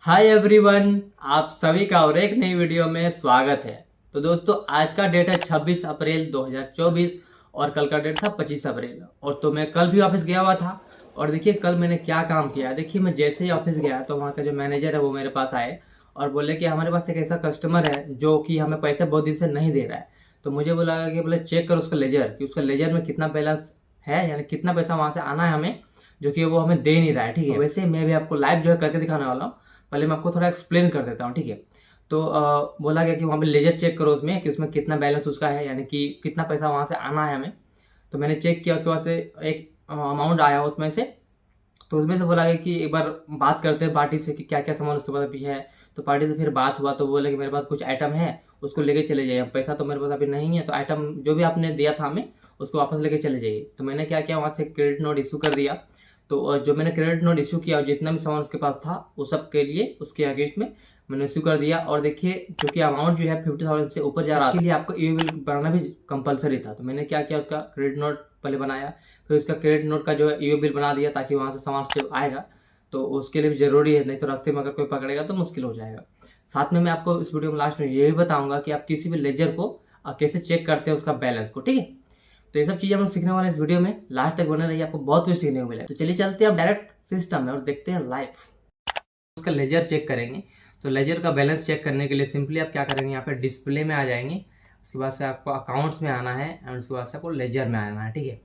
Hi everyone, आप सभी का और एक नई वीडियो में स्वागत है। तो दोस्तों, आज का डेट है 26 अप्रैल 2024 और कल का डेट था 25 अप्रैल। और तो मैं कल भी ऑफिस गया हुआ था और देखिए कल मैंने क्या काम किया। देखिए, मैं जैसे ही ऑफिस गया तो वहाँ का जो मैनेजर है वो मेरे पास आए और बोले कि हमारे पास एक ऐसा कस्टमर है जो कि हमें पैसे बहुत दिन से नहीं दे रहा है। तो मुझे बोला कि बोले चेक कर उसका लेजर, कि उसका लेजर में कितना बैलेंस है, यानी कितना पैसा वहाँ से आना है हमें, जो कि वो हमें दे नहीं रहा है। ठीक है, तो वैसे मैं भी आपको लाइव जो है करके दिखाने वाला हूँ। पहले मैं आपको थोड़ा एक्सप्लेन कर देता हूँ, ठीक है। तो बोला गया कि वहाँ पे लेजर चेक करो उसमें, कि उसमें कितना बैलेंस उसका है, यानी कि कितना पैसा वहाँ से आना है हमें। तो मैंने चेक किया, उसके बाद से एक अमाउंट आया उसमें से। तो उसमें से बोला गया कि एक बार बात करते हैं पार्टी से कि क्या क्या सामान उसके पास अभी है। तो पार्टी से फिर बात हुआ तो बोले कि मेरे पास कुछ आइटम है, उसको लेके चले जाइए। पैसा तो मेरे पास अभी नहीं है, तो आइटम जो भी आपने दिया था हमें उसको वापस लेके चले जाइए। तो मैंने क्या किया, वहाँ से क्रेडिट नोट इशू कर दिया। तो जो मैंने क्रेडिट नोट इशू किया, जितना भी सामान उसके पास था वो सब के लिए उसके अगेंस्ट में मैंने इशू कर दिया। और देखिए, क्योंकि अमाउंट जो है 50,000 से ऊपर जा रहा है, इसके लिए आपको ईओ बिल बनाना भी कंपलसरी था। तो मैंने क्या किया, उसका क्रेडिट नोट पहले बनाया, फिर उसका क्रेडिट नोट का जो है ईओ बिल बना दिया, ताकि वहाँ से सामान जब आएगा तो उसके लिए भी ज़रूरी है, नहीं तो रास्ते में अगर कोई पकड़ेगा तो मुश्किल हो जाएगा। साथ में मैं आपको इस वीडियो में लास्ट में ये भी बताऊंगा कि आप किसी भी लेजर को कैसे चेक करते हैं उसका बैलेंस को, ठीक है। तो ये सब चीज़ें हम लोग सीखने वाले हैं इस वीडियो में, लास्ट तक बने रहिए, आपको बहुत कुछ सीखने को मिलेगा। तो चलिए चलते हैं अब डायरेक्ट सिस्टम में और देखते हैं लाइव उसका लेजर चेक करेंगे। तो लेजर का बैलेंस चेक करने के लिए सिंपली आप क्या करेंगे, यहाँ पे डिस्प्ले में आ जाएंगे। उसके बाद से आपको अकाउंट्स में आना है एंड उसके बाद से आपको लेजर में आना है, ठीक है।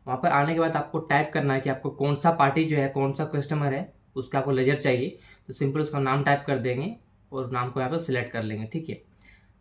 वहाँ पर आने के बाद आपको टाइप करना है कि आपको कौन सा पार्टी जो है, कौन सा कस्टमर है, उसका आपको लेजर चाहिए। तो सिंपल उसका नाम टाइप कर देंगे और नाम को यहाँ पर सिलेक्ट कर लेंगे, ठीक है।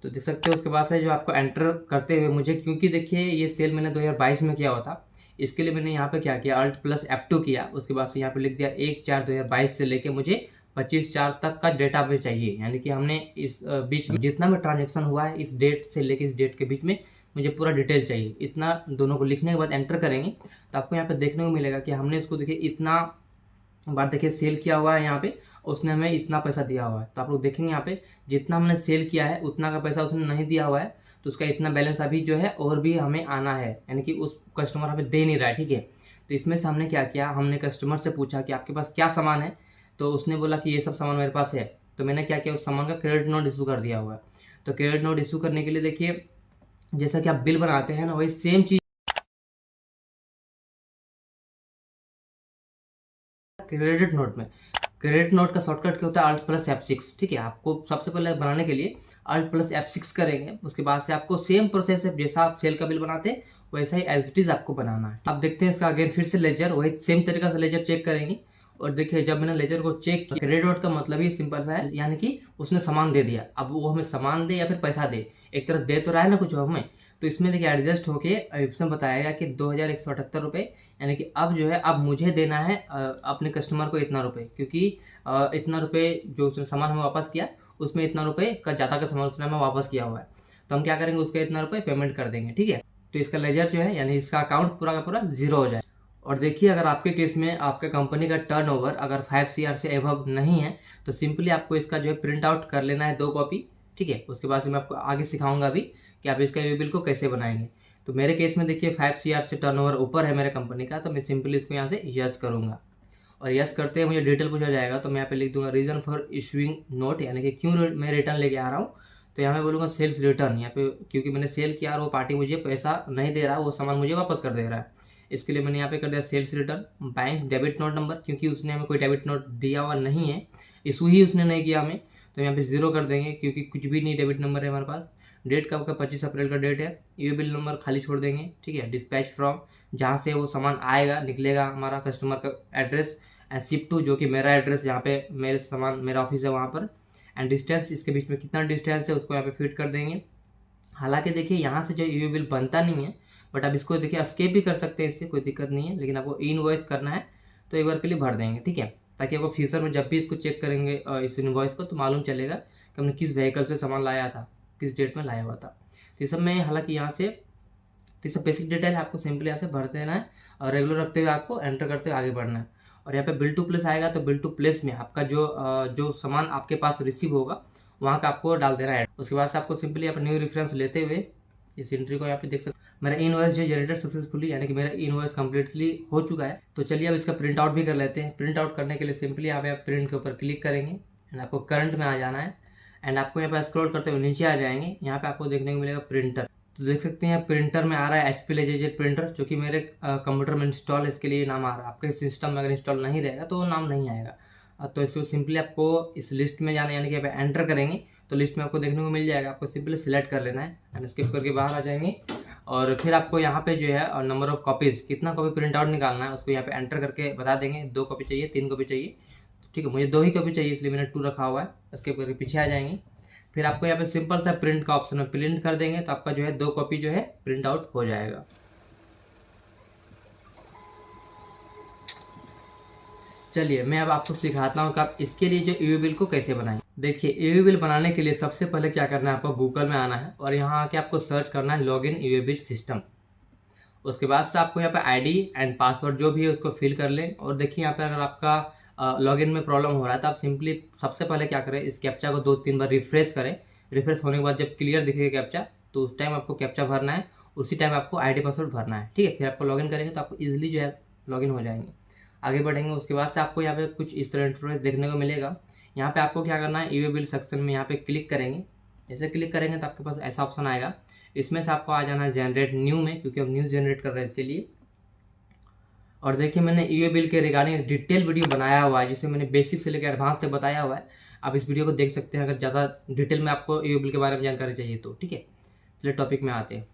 तो देख सकते हो उसके बाद से जो आपको एंटर करते हुए मुझे, क्योंकि देखिए ये सेल मैंने 2022 में किया हुआ था, इसके लिए मैंने यहाँ पे क्या किया, Alt+F2 किया। उसके बाद से यहाँ पे लिख दिया 1/4/2022 से लेके मुझे 25/4 तक का डेटा भी चाहिए, यानी कि हमने इस बीच में जितना भी ट्रांजेक्शन हुआ है इस डेट से लेके इस डेट के बीच में मुझे पूरा डिटेल चाहिए। इतना दोनों को लिखने के बाद एंटर करेंगे तो आपको यहाँ पे देखने को मिलेगा कि हमने इसको देखिए इतना बार देखिए सेल किया हुआ है, यहाँ पे उसने हमें इतना पैसा दिया हुआ है। तो आप लोग देखेंगे यहाँ पे जितना हमने सेल किया है उतना का पैसा उसने नहीं दिया हुआ है, तो उसका इतना बैलेंस अभी जो है और भी हमें आना है, यानी कि उस कस्टमर हमें दे नहीं रहा है, ठीक है। तो इसमें से हमने क्या किया, हमने कस्टमर से पूछा कि आपके पास क्या सामान है। तो उसने बोला कि ये सब सामान मेरे पास है। तो मैंने क्या किया, उस सामान का क्रेडिट नोट इशू कर दिया हुआ है। तो क्रेडिट नोट इशू करने के लिए देखिए, जैसा कि आप बिल बनाते हैं ना, वही सेम चीज़ क्रेडिट नोट में। क्रेडिट नोट का शॉर्टकट क्या होता है, Alt+F6, ठीक है। आपको सबसे पहले बनाने के लिए Alt+F6 करेंगे। उसके बाद से आपको सेम प्रोसेस है, जैसा आप सेल का बिल बनाते हैं वैसा ही एज इट इज आपको बनाना है। अब देखते हैं इसका अगेन फिर से लेजर, वही सेम तरीका से लेजर चेक करेंगे। और देखिए जब मैंने लेजर को चेक किया, क्रेडिट नोट का मतलब ही सिंपल सा है, यानी कि उसने सामान दे दिया। अब वो हमें सामान दे या फिर पैसा दे, एक तरह दे तो रहा है ना कुछ हमें। तो इसमें देखिए एडजस्ट होके इसमें बताएगा कि 2178 रुपये, यानी कि अब जो है अब मुझे देना है अपने कस्टमर को इतना रुपये, क्योंकि इतना रुपये जो उसने सामान हमें वापस किया उसमें इतना रुपये का ज़्यादा का सामान उसने हमें वापस किया हुआ है। तो हम क्या करेंगे, उसका इतना रुपये पेमेंट कर देंगे, ठीक है। तो इसका लेजर जो है, यानी इसका अकाउंट पूरा का पूरा जीरो हो जाए। और देखिए अगर आपके केस में आपके कंपनी का टर्नओवर अगर 5 CR से एबव नहीं है तो सिंपली आपको इसका जो है प्रिंट आउट कर लेना है 2 कॉपी, ठीक है। उसके बाद से मैं आपको आगे सिखाऊंगा अभी कि आप इसका ईओ बिल को कैसे बनाएंगे। तो मेरे केस में देखिए 5 CR से टर्नओवर ऊपर है मेरे कंपनी का, तो मैं सिंपली इसको यहाँ से यस करूँगा। और यस करते हैं मुझे डिटेल पूछा जाएगा, तो मैं यहाँ पे लिख दूंगा रीज़न फॉर इशूइंग नोट, यानी कि क्यों मैं रिटर्न लेके आ रहा हूँ। तो यहाँ पे बोलूँगा सेल्स रिटर्न, यहाँ पे क्योंकि मैंने सेल किया और वो पार्टी मुझे पैसा नहीं दे रहा, वो सामान मुझे वापस कर दे रहा है, इसके लिए मैंने यहाँ पे कर दिया sales return. Bank debit note number, क्योंकि उसने हमें कोई डेबिट नोट दिया हुआ नहीं है, इशू ही उसने नहीं किया हमें, तो यहाँ पे 0 कर देंगे, क्योंकि कुछ भी नहीं डेबिट नंबर है हमारे पास। डेट कब का, 25 अप्रैल का डेट है। ईओ बिल नंबर खाली छोड़ देंगे, ठीक है। डिस्पैच फ्रॉम, जहाँ से वो सामान आएगा निकलेगा हमारा कस्टमर का एड्रेस, एंड शिप टू, जो कि मेरा एड्रेस जहाँ पे मेरे सामान मेरा ऑफिस है वहाँ पर। एंड डिस्टेंस, इसके बीच में कितना डिस्टेंस है उसको यहाँ पे फिट कर देंगे। हालांकि देखिए यहाँ से जो ईओ बिल बनता नहीं है, बट आप इसको देखिए एस्केप भी कर सकते हैं, इससे कोई दिक्कत नहीं है, लेकिन आपको इनवॉइस करना है तो एक बार के लिए भर देंगे, ठीक है। ताकि आपको फ्यूचर में जब भी इसको चेक करेंगे इस इनवॉइस को, तो मालूम चलेगा कि हमने किस व्हीकल से सामान लाया था, किस डेट में लाया हुआ था। तो ये सब में हालांकि यहाँ से तो ये सब बेसिक डिटेल आपको सिंपली यहाँ से भर देना है और रेगुलर रखते हुए आपको एंटर करते हुए आगे बढ़ना है। और यहाँ पे बिल टू प्लेस आएगा, तो बिल टू प्लेस में आपका जो सामान आपके पास रिसीव होगा वहाँ का आपको डाल देना है। उसके बाद से आपको सिंपली यहाँ पर न्यू रेफरेंस लेते हुए इस एंट्री को यहाँ पे देख सकते हैं, मेरा इनवॉइस जो जनरेटेड सक्सेसफुली, यानी कि मेरा इनवॉइस कंप्लीटली हो चुका है। तो चलिए अब इसका प्रिंट आउट भी कर लेते हैं। प्रिंट आउट करने के लिए सिंपली यहाँ पे आप प्रिंट के ऊपर क्लिक करेंगे एंड आपको करंट में आ जाना है एंड आपको यहाँ पे स्क्रॉल करते हुए नीचे आ जाएंगे। यहाँ पे आपको देखने को मिलेगा प्रिंटर। तो देख सकते हैं प्रिंटर में आ रहा है HP LaserJet प्रिंटर, जो कि मेरे कंप्यूटर में इंस्टॉल है, इसके लिए नाम आ रहा है। आपके सिस्टम में अगर इंस्टॉल नहीं रहेगा तो वो नाम नहीं आएगा। तो इसको सिंपली आपको इस लिस्ट में जाना, यानी कि यहाँ पे एंटर करेंगे तो लिस्ट में आपको देखने को मिल जाएगा। आपको सिंपली सिलेक्ट कर लेना है एंड स्किप करके बाहर आ जाएंगे। और फिर आपको यहाँ पे जो है नंबर ऑफ कॉपीज़, कितना कॉपी प्रिंट आउट निकालना है उसको यहाँ पे एंटर करके बता देंगे। 2 कॉपी चाहिए, 3 कॉपी चाहिए, ठीक है। मुझे 2 ही कॉपी चाहिए इसलिए मैंने 2 रखा हुआ है। स्किप करके पीछे आ जाएंगे। फिर आपको यहाँ पे सिंपल सा प्रिंट का ऑप्शन है, प्रिंट कर देंगे तो आपका जो है 2 कॉपी जो है प्रिंट आउट हो जाएगा। चलिए मैं अब आपको सिखाता हूँ कि आप इसके लिए जो ईवी बिल को कैसे बनाएं। देखिए ईवी बिल बनाने के लिए सबसे पहले क्या करना है, आपको गूगल में आना है और यहाँ आके आपको सर्च करना है लॉगिन ईवी बिल सिस्टम। उसके बाद से आपको यहाँ पे आईडी एंड पासवर्ड जो भी है उसको फिल कर लें। और देखिए यहाँ पे अगर आपका लॉगिन में प्रॉब्लम हो रहा है तो आप सिंपली सबसे पहले क्या करें, इस कैप्चा को 2-3 बार रिफ्रेश करें। रिफ्रेश होने के बाद जब क्लियर दिखेगा कैप्चा तो उस टाइम आपको कैप्चा भरना है, उसी टाइम आपको आईडी पासवर्ड भरना है, ठीक है। फिर आपको लॉगिन करेंगे तो आपको ईजिली जो है लॉगिन हो जाएंगे। आगे बढ़ेंगे। उसके बाद से आपको यहाँ पे कुछ इस तरह इंटरफेस देखने को मिलेगा। यहाँ पे आपको क्या करना है, ईवी बिल सेक्शन में यहाँ पे क्लिक करेंगे। जैसे क्लिक करेंगे तो आपके पास ऐसा ऑप्शन आएगा। इसमें से आपको आ जाना है जनरेट न्यू में, क्योंकि हम न्यू जनरेट कर रहे हैं इसके लिए। और देखिए मैंने ईवी बिल के रिगार्डिंग डिटेल वीडियो बनाया हुआ है, जिसे मैंने बेसिक से लेकर एडवांस तक बताया हुआ है। आप इस वीडियो को देख सकते हैं अगर ज़्यादा डिटेल में आपको ईवी बिल के बारे में जानकारी चाहिए तो, ठीक है। चलिए टॉपिक में आते हैं।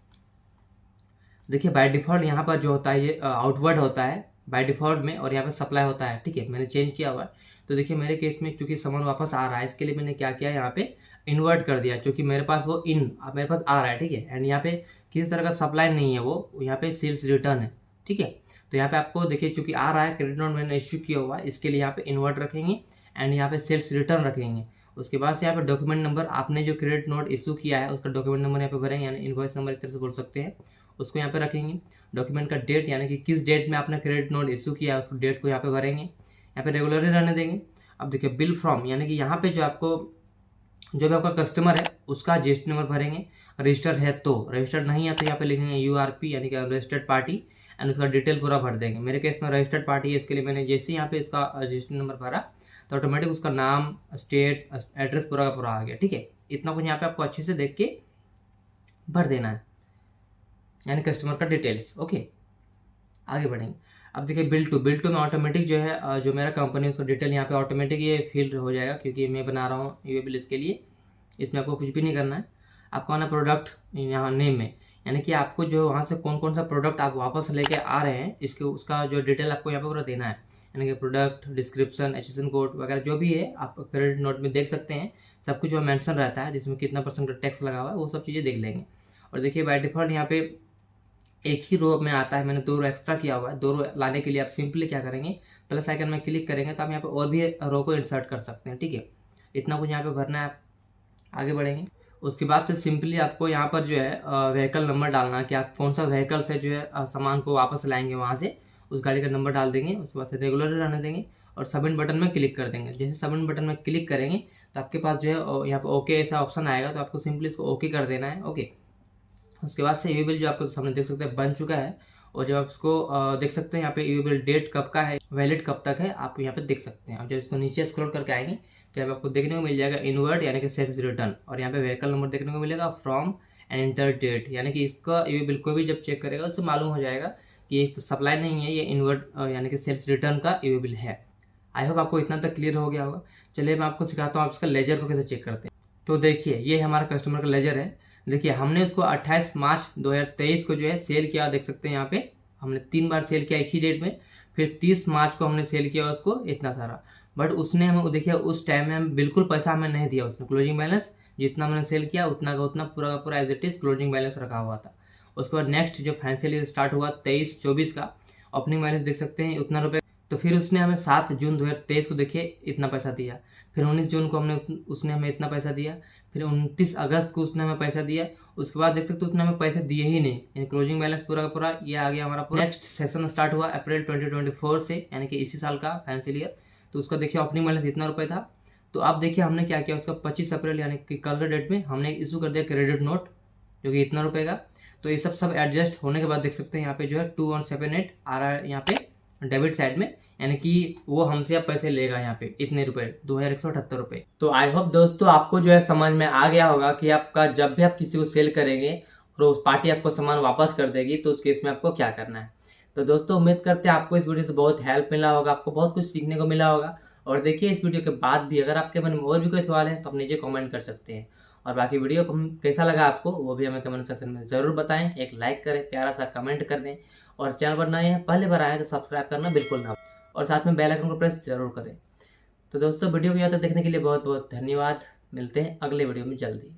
देखिए बाय डिफ़ॉल्ट यहाँ पर जो होता है ये आउटवर्ड होता है बाय डिफ़ॉल्ट में, और यहाँ पे सप्लाई होता है, ठीक है। मैंने चेंज किया हुआ है। तो देखिए मेरे केस में चूंकि सामान वापस आ रहा है, इसके लिए मैंने क्या किया, यहाँ पे इन्वर्ट कर दिया, क्योंकि मेरे पास वो अब मेरे पास आ रहा है, ठीक है। एंड यहाँ पे किसी तरह का सप्लाई नहीं है, वो यहाँ पे सेल्स रिटर्न है, ठीक है। तो यहाँ पे आपको देखिए चूंकि आ रहा है, क्रेडिट नोट मैंने इश्यू किया हुआ है, इसके लिए यहाँ पे इन्वर्ट रखेंगे एंड यहाँ पे सेल्स रिटर्न रखेंगे। उसके बाद से यहाँ पे डॉक्यूमेंट नंबर, आपने जो क्रेडिट नोट इशू किया है उसका डॉक्यूमेंट नंबर यहाँ पे भरेंगे, यानी इनवॉइस नंबर एक तरह से बोल सकते हैं, उसको यहाँ पे रखेंगे। डॉक्यूमेंट का डेट, यानी कि किस डेट में आपने क्रेडिट नोट इशू किया है उसको डेट को यहाँ पे भरेंगे। यहाँ पे रेगुलरली रहने देंगे। अब देखिए बिल फ्रॉम, यानी कि यहाँ पे जो भी आपका कस्टमर है उसका GST नंबर भरेंगे। रजिस्टर है तो, रजिस्टर्ड नहीं है तो यहाँ पे लिखेंगे URP, यानी कि रजिस्टर्ड पार्टी, एंड उसका डिटेल पूरा भर देंगे। मेरे केस में रजिस्टर्ड पार्टी है, इसके लिए मैंने जैसे यहाँ पे इसका GST नंबर भरा तो ऑटोमेटिक उसका नाम, स्टेट, एड्रेस पूरा का पूरा आ गया, ठीक है। इतना कुछ यहाँ पे आपको अच्छे से देख के भर देना है, यानी कस्टमर का डिटेल्स, ओके। आगे बढ़ेंगे। अब देखिए बिल टू में ऑटोमेटिक जो है जो मेरा कंपनी है उसका डिटेल यहाँ पे ऑटोमेटिक ये फिल हो जाएगा, क्योंकि मैं बना रहा हूँ ईवी बिल इसके लिए। इसमें आपको कुछ भी नहीं करना है। आपको आना प्रोडक्ट यहाँ नेम में, यानी कि आपको जो वहाँ से कौन कौन सा प्रोडक्ट आप वापस लेके आ रहे हैं इसके उसका जो डिटेल आपको यहाँ पे पूरा देना है, यानी कि प्रोडक्ट डिस्क्रिप्शन, HSN कोड वगैरह जो भी है आप क्रेडिट नोट में देख सकते हैं। सब कुछ जो मेंशन रहता है, जिसमें कितना % का टैक्स लगा हुआ है, वो सब चीज़ें देख लेंगे। और देखिए बाय डिफ़ॉल्ट यहाँ पे एक ही रो में आता है, मैंने 2 रो एक्स्ट्रा किया हुआ है। 2 रो लाने के लिए आप सिंपली क्या करेंगे, प्लस आइकन में क्लिक करेंगे तो आप यहाँ पे और भी रो को इंसर्ट कर सकते हैं, ठीक है। इतना कुछ यहाँ पे भरना है। आप आगे बढ़ेंगे। उसके बाद से सिंपली आपको यहाँ पर जो है व्हीकल नंबर डालना है कि आप कौन सा व्हीकल से जो है सामान को वापस लाएंगे, वहाँ से उस गाड़ी का नंबर डाल देंगे। उसके बाद से रेगुलर रहने देंगे और सबमिट बटन में क्लिक कर देंगे। जैसे सबमिट बटन में क्लिक करेंगे तो आपके पास जो है यहाँ पर ओके ऐसा ऑप्शन आएगा, तो आपको सिंपली इसको ओके कर देना है, ओके। उसके बाद से ईवी बिल जो आपको सामने देख सकते हैं बन चुका है। और जब आप इसको देख सकते हैं यहाँ पे ईवी बिल डेट कब का है, वैलिड कब तक है, आप यहाँ पे देख सकते हैं। अब जब इसको नीचे स्क्रॉल करके आएंगे तो यहाँ पे आपको देखने को मिल जाएगा इनवर्ट, यानी कि सेल्स रिटर्न, और यहाँ पे व्हीकल नंबर देखने को मिलेगा, फ्रॉम एंड इंटर डेट, यानी कि इसका ईवी बिल को भी जब चेक करेगा उससे मालूम हो जाएगा कि ये तो सप्लाई नहीं है, ये इनवर्ट यानी कि सेल्स रिटर्न का ईवी बिल है। आई होप आपको इतना तक क्लियर हो गया होगा। चलिए मैं आपको सिखाता हूँ आप इसका लेजर को कैसे चेक करते हैं। तो देखिए ये हमारा कस्टमर का लेजर है। देखिए हमने उसको 28 मार्च 2023 को जो है सेल किया, देख सकते हैं यहाँ पे हमने 3 बार सेल किया एक ही डेट में। फिर 30 मार्च को हमने सेल किया उसको इतना सारा, बट उसने हमें देखिए उस टाइम में हम बिल्कुल पैसा हमें नहीं दिया उसने। क्लोजिंग बैलेंस जितना मैंने सेल किया उतना का उतना पूरा का पूरा as it is closing balance रखा हुआ था। उसके बाद नेक्स्ट जो फाइनेंशियल ईयर स्टार्ट हुआ 23-24 का ओपनिंग बैलेंस देख सकते हैं उतना रुपये। तो फिर उसने हमें 7 जून 2023 को देखिए इतना पैसा दिया। फिर 19 जून को उसने हमें इतना पैसा दिया। फिर 29 अगस्त को उसने हमें पैसा दिया। उसके बाद देख सकते हो उसने हमें पैसे दिए ही नहीं, यानी क्लोजिंग बैलेंस पूरा का पूरा ये आ गया हमारा पूरा। नेक्स्ट सेशन स्टार्ट हुआ अप्रैल 2024 से, यानी कि इसी साल का फाइनेंशियल ईयर। तो उसका देखिए ओपनिंग बैलेंस इतना रुपये था। तो अब देखिए हमने क्या किया, उसका 25 अप्रैल यानी कि कल के डेट में हमने इशू कर दिया क्रेडिट नोट जो कि इतना रुपये का। तो ये सब एडजस्ट होने के बाद देख सकते हैं यहाँ पे जो है 2178 आ रहा है यहाँ पे डेबिट साइड में, यानी कि वो हमसे अब पैसे लेगा यहाँ पे इतने रुपए 2178 रुपये। तो आई होप दोस्तों आपको जो है समझ में आ गया होगा कि आपका जब भी आप किसी को सेल करेंगे और उस पार्टी आपको सामान वापस कर देगी तो उस केस में आपको क्या करना है। तो दोस्तों उम्मीद करते हैं आपको इस वीडियो से बहुत हेल्प मिला होगा, आपको बहुत कुछ सीखने को मिला होगा। और देखिए इस वीडियो के बाद भी अगर आपके मन में और भी कोई सवाल है तो आप नीचे कमेंट कर सकते हैं। और बाकी वीडियो को कैसा लगा आपको वो भी हमें कमेंट सेक्शन में ज़रूर बताएं। एक लाइक करें, प्यारा सा कमेंट कर दें, और चैनल पर नए हैं पहले बार आए हैं तो सब्सक्राइब करना बिल्कुल ना, और साथ में बेल आइकन को प्रेस जरूर करें। तो दोस्तों वीडियो को यहाँ तक देखने के लिए बहुत बहुत धन्यवाद। मिलते हैं अगले वीडियो में जल्दी।